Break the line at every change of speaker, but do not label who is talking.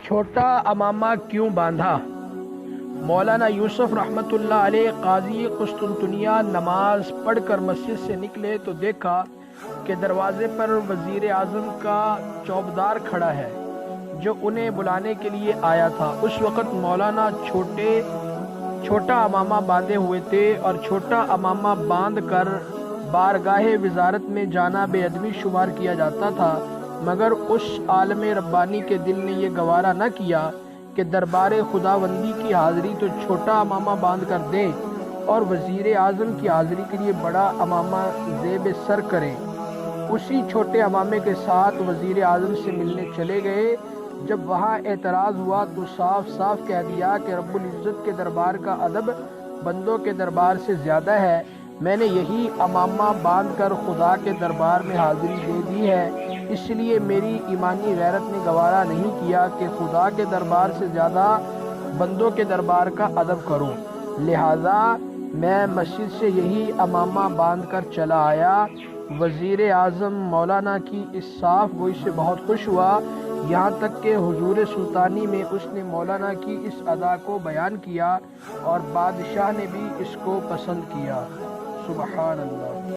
چھوٹا امامہ کیوں باندھا؟ مولانا یوسف رحمتہ علیہ قاضی قسطنطنیہ نماز پڑھ کر مسجد سے نکلے تو دیکھا کہ دروازے پر وزیر اعظم کا چوبدار کھڑا ہے جو انہیں بلانے کے لیے آیا تھا۔ اس وقت مولانا چھوٹا امامہ باندھے ہوئے تھے اور چھوٹا امامہ باندھ کر بارگاہ وزارت میں جانا بے ادبی شمار کیا جاتا تھا، مگر اس عالم ربانی کے دل نے یہ گوارا نہ کیا کہ دربار خداوندی کی حاضری تو چھوٹا امامہ باندھ کر دیں اور وزیر اعظم کی حاضری کے لیے بڑا امامہ زیب سر کریں۔ اسی چھوٹے امامے کے ساتھ وزیر اعظم سے ملنے چلے گئے۔ جب وہاں اعتراض ہوا تو صاف صاف کہہ دیا کہ رب العزت کے دربار کا ادب بندوں کے دربار سے زیادہ ہے۔ میں نے یہی امامہ باندھ کر خدا کے دربار میں حاضری دے دی ہے، اس لیے میری ایمانی غیرت نے گوارا نہیں کیا کہ خدا کے دربار سے زیادہ بندوں کے دربار کا ادب کروں، لہذا میں مسجد سے یہی امامہ باندھ کر چلا آیا۔ وزیر اعظم مولانا کی اس صاف گوئی سے بہت خوش ہوا، یہاں تک کہ حضور سلطانی میں اس نے مولانا کی اس ادا کو بیان کیا اور بادشاہ نے بھی اس کو پسند کیا۔ سبحان اللہ۔